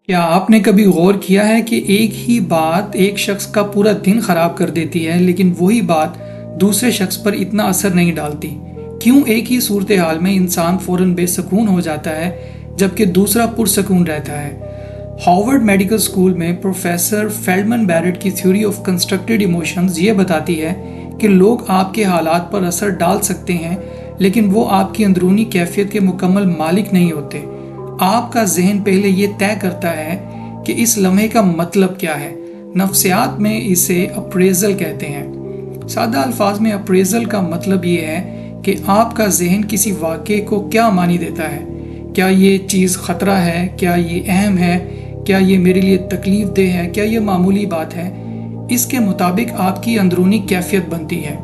کیا آپ نے کبھی غور کیا ہے کہ ایک ہی بات ایک شخص کا پورا دن خراب کر دیتی ہے لیکن وہی بات دوسرے شخص پر اتنا اثر نہیں ڈالتی؟ کیوں ایک ہی صورتحال میں انسان فوراً بے سکون ہو جاتا ہے جبکہ دوسرا پرسکون رہتا ہے؟ ہارورڈ میڈیکل اسکول میں پروفیسر فیلڈمن بیرٹ کی تھیوری آف کنسٹرکٹڈ ایموشنز یہ بتاتی ہے کہ لوگ آپ کے حالات پر اثر ڈال سکتے ہیں لیکن وہ آپ کی اندرونی کیفیت کے مکمل مالک نہیں ہوتے۔ آپ کا ذہن پہلے یہ طے کرتا ہے کہ اس لمحے کا مطلب کیا ہے۔ نفسیات میں اسے اپریزل کہتے ہیں۔ سادہ الفاظ میں اپریزل کا مطلب یہ ہے کہ آپ کا ذہن کسی واقعے کو کیا معنی دیتا ہے۔ کیا یہ چیز خطرہ ہے؟ کیا یہ اہم ہے؟ کیا یہ میرے لیے تکلیف دہ ہے؟ کیا یہ معمولی بات ہے؟ اس کے مطابق آپ کی اندرونی کیفیت بنتی ہے۔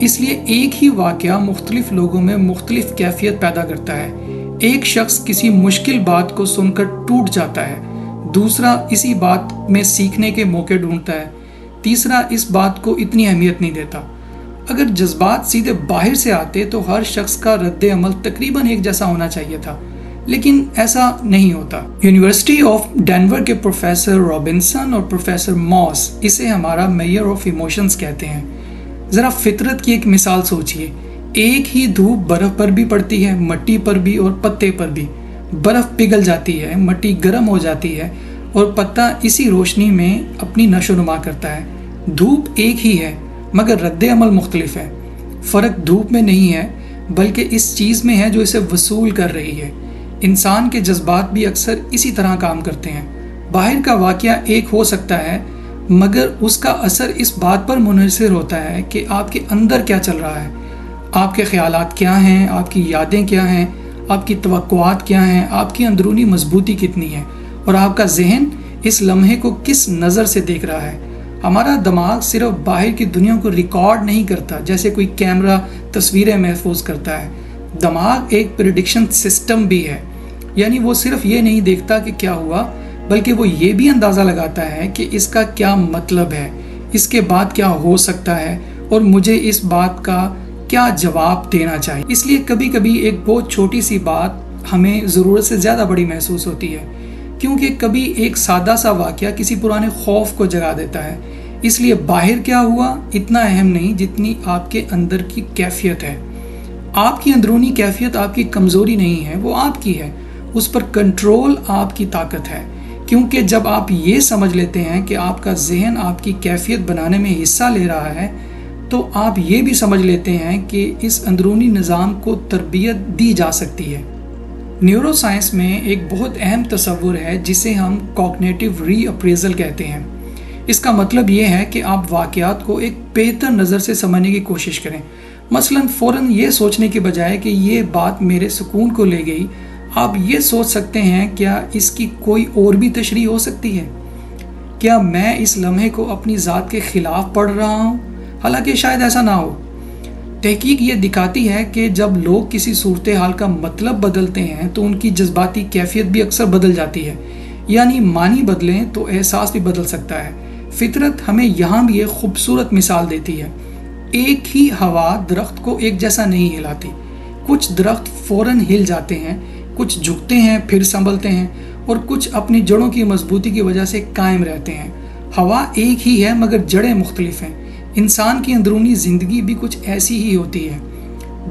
اس لیے ایک ہی واقعہ مختلف لوگوں میں مختلف کیفیت پیدا کرتا ہے۔ ایک شخص کسی مشکل بات کو سن کر ٹوٹ جاتا ہے، دوسرا اسی بات میں سیکھنے کے موقع ڈھونڈتا ہے، تیسرا اس بات کو اتنی اہمیت نہیں دیتا۔ اگر جذبات سیدھے باہر سے آتے تو ہر شخص کا رد عمل تقریباً ایک جیسا ہونا چاہیے تھا، لیکن ایسا نہیں ہوتا۔ یونیورسٹی آف ڈینور کے پروفیسر رابنسن اور پروفیسر ماس اسے ہمارا میئر آف ایموشنز کہتے ہیں۔ ذرا فطرت کی ایک مثال سوچئے، ایک ہی دھوپ برف پر بھی پڑتی ہے، مٹی پر بھی اور پتے پر بھی۔ برف پگھل جاتی ہے، مٹی گرم ہو جاتی ہے اور پتا اسی روشنی میں اپنی نشو و نما کرتا ہے۔ دھوپ ایک ہی ہے مگر رد عمل مختلف ہے۔ فرق دھوپ میں نہیں ہے بلکہ اس چیز میں ہے جو اسے وصول کر رہی ہے۔ انسان کے جذبات بھی اکثر اسی طرح کام کرتے ہیں۔ باہر کا واقعہ ایک ہو سکتا ہے مگر اس کا اثر اس بات پر منحصر ہوتا ہے کہ آپ کے اندر کیا چل رہا ہے۔ آپ کے خیالات کیا ہیں، آپ کی یادیں کیا ہیں، آپ کی توقعات کیا ہیں، آپ کی اندرونی مضبوطی کتنی ہے اور آپ کا ذہن اس لمحے کو کس نظر سے دیکھ رہا ہے۔ ہمارا دماغ صرف باہر کی دنیا کو ریکارڈ نہیں کرتا جیسے کوئی کیمرہ تصویریں محفوظ کرتا ہے۔ دماغ ایک پریڈکشن سسٹم بھی ہے، یعنی وہ صرف یہ نہیں دیکھتا کہ کیا ہوا بلکہ وہ یہ بھی اندازہ لگاتا ہے کہ اس کا کیا مطلب ہے، اس کے بعد کیا ہو سکتا ہے اور مجھے اس بات کا کیا جواب دینا چاہیے۔ اس لیے کبھی کبھی ایک بہت چھوٹی سی بات ہمیں ضرورت سے زیادہ بڑی محسوس ہوتی ہے، کیونکہ کبھی ایک سادہ سا واقعہ کسی پرانے خوف کو جگا دیتا ہے۔ اس لیے باہر کیا ہوا اتنا اہم نہیں جتنی آپ کے اندر کی کیفیت ہے۔ آپ کی اندرونی کیفیت آپ کی کمزوری نہیں ہے، وہ آپ کی ہے۔ اس پر کنٹرول آپ کی طاقت ہے، کیونکہ جب آپ یہ سمجھ لیتے ہیں کہ آپ کا ذہن آپ کی کیفیت بنانے میں حصہ لے رہا ہے تو آپ یہ بھی سمجھ لیتے ہیں کہ اس اندرونی نظام کو تربیت دی جا سکتی ہے۔ نیورو سائنس میں ایک بہت اہم تصور ہے جسے ہم کوگنیٹو ری اپریزل کہتے ہیں۔ اس کا مطلب یہ ہے کہ آپ واقعات کو ایک بہتر نظر سے سمجھنے کی کوشش کریں۔ مثلاً فوراً یہ سوچنے کے بجائے کہ یہ بات میرے سکون کو لے گئی، آپ یہ سوچ سکتے ہیں کیا اس کی کوئی اور بھی تشریح ہو سکتی ہے؟ کیا میں اس لمحے کو اپنی ذات کے خلاف پڑھ رہا ہوں؟ حالانکہ شاید ایسا نہ ہو۔ تحقیق یہ دکھاتی ہے کہ جب لوگ کسی صورتحال کا مطلب بدلتے ہیں تو ان کی جذباتی کیفیت بھی اکثر بدل جاتی ہے، یعنی معنی بدلیں تو احساس بھی بدل سکتا ہے۔ فطرت ہمیں یہاں بھی ایک خوبصورت مثال دیتی ہے۔ ایک ہی ہوا درخت کو ایک جیسا نہیں ہلاتی۔ کچھ درخت فوراً ہل جاتے ہیں، کچھ جھکتے ہیں پھر سنبھلتے ہیں اور کچھ اپنی جڑوں کی مضبوطی کی وجہ سے قائم رہتے ہیں۔ ہوا ایک ہی ہے مگر جڑیں مختلف ہیں۔ انسان کی اندرونی زندگی بھی کچھ ایسی ہی ہوتی ہے۔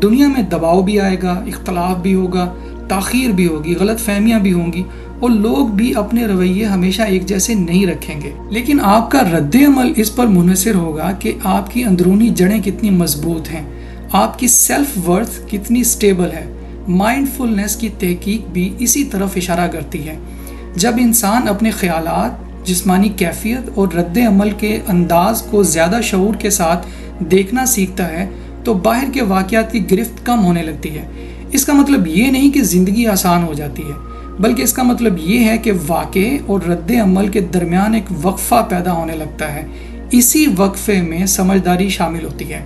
دنیا میں دباؤ بھی آئے گا، اختلاف بھی ہوگا، تاخیر بھی ہوگی، غلط فہمیاں بھی ہوں گی اور لوگ بھی اپنے رویے ہمیشہ ایک جیسے نہیں رکھیں گے۔ لیکن آپ کا رد عمل اس پر منحصر ہوگا کہ آپ کی اندرونی جڑیں کتنی مضبوط ہیں، آپ کی سیلف ورتھ کتنی سٹیبل ہے۔ مائنڈ فلنس کی تحقیق بھی اسی طرف اشارہ کرتی ہے۔ جب انسان اپنے خیالات، جسمانی کیفیت اور رد عمل کے انداز کو زیادہ شعور کے ساتھ دیکھنا سیکھتا ہے تو باہر کے واقعات کی گرفت کم ہونے لگتی ہے۔ اس کا مطلب یہ نہیں کہ زندگی آسان ہو جاتی ہے، بلکہ اس کا مطلب یہ ہے کہ واقعے اور رد عمل کے درمیان ایک وقفہ پیدا ہونے لگتا ہے۔ اسی وقفے میں سمجھداری شامل ہوتی ہے۔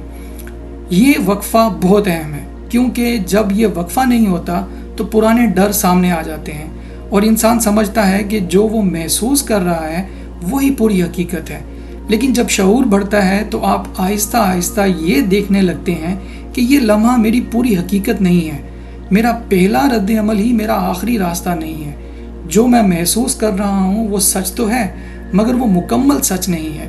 یہ وقفہ بہت اہم ہے کیونکہ جب یہ وقفہ نہیں ہوتا تو پرانے ڈر سامنے آ جاتے ہیں اور انسان سمجھتا ہے کہ جو وہ محسوس کر رہا ہے وہی پوری حقیقت ہے۔ لیکن جب شعور بڑھتا ہے تو آپ آہستہ آہستہ یہ دیکھنے لگتے ہیں کہ یہ لمحہ میری پوری حقیقت نہیں ہے، میرا پہلا رد عمل ہی میرا آخری راستہ نہیں ہے۔ جو میں محسوس کر رہا ہوں وہ سچ تو ہے، مگر وہ مکمل سچ نہیں ہے۔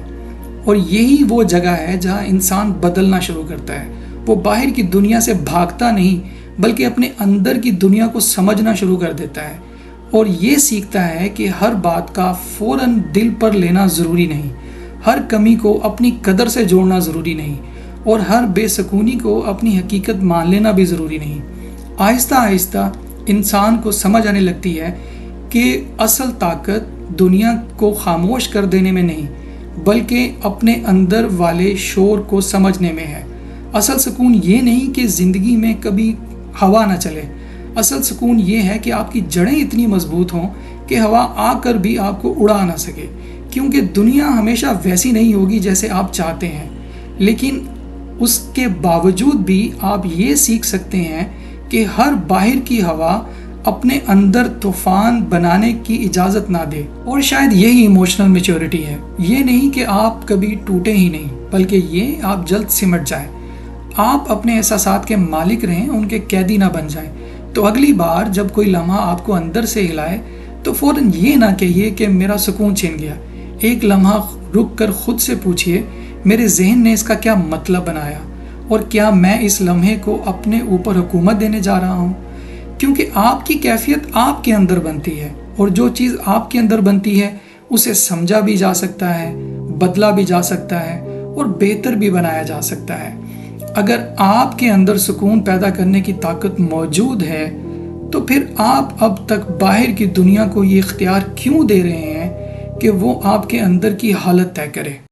اور یہی وہ جگہ ہے جہاں انسان بدلنا شروع کرتا ہے۔ وہ باہر کی دنیا سے بھاگتا نہیں بلکہ اپنے اندر کی دنیا کو سمجھنا شروع کر دیتا ہے، اور یہ سیکھتا ہے کہ ہر بات کا فوراً دل پر لینا ضروری نہیں، ہر کمی کو اپنی قدر سے جوڑنا ضروری نہیں، اور ہر بے سکونی کو اپنی حقیقت مان لینا بھی ضروری نہیں۔ آہستہ آہستہ انسان کو سمجھ آنے لگتی ہے کہ اصل طاقت دنیا کو خاموش کر دینے میں نہیں بلکہ اپنے اندر والے شور کو سمجھنے میں ہے۔ اصل سکون یہ نہیں کہ زندگی میں کبھی ہوا نہ چلے، اصل سکون یہ ہے کہ آپ کی جڑیں اتنی مضبوط ہوں کہ ہوا آ کر بھی آپ کو اڑا نہ سکے، کیونکہ دنیا ہمیشہ ویسی نہیں ہوگی جیسے آپ چاہتے ہیں، لیکن اس کے باوجود بھی آپ یہ سیکھ سکتے ہیں کہ ہر باہر کی ہوا اپنے اندر طوفان بنانے کی اجازت نہ دے۔ اور شاید یہی ایموشنل میچورٹی ہے، یہ نہیں کہ آپ کبھی ٹوٹے ہی نہیں بلکہ یہ آپ جلد سمٹ جائیں، آپ اپنے احساسات کے مالک رہیں، ان کے قیدی نہ بن جائیں۔ تو اگلی بار جب کوئی لمحہ آپ کو اندر سے ہلائے تو فوراً یہ نہ کہیے کہ میرا سکون چھن گیا۔ ایک لمحہ رک کر خود سے پوچھئے، میرے ذہن نے اس کا کیا مطلب بنایا، اور کیا میں اس لمحے کو اپنے اوپر حکومت دینے جا رہا ہوں؟ کیونکہ آپ کی کیفیت آپ کے اندر بنتی ہے، اور جو چیز آپ کے اندر بنتی ہے اسے سمجھا بھی جا سکتا ہے، بدلا بھی جا سکتا ہے، اور بہتر بھی بنایا جا سکتا ہے۔ اگر آپ کے اندر سکون پیدا کرنے کی طاقت موجود ہے تو پھر آپ اب تک باہر کی دنیا کو یہ اختیار کیوں دے رہے ہیں کہ وہ آپ کے اندر کی حالت طے کرے؟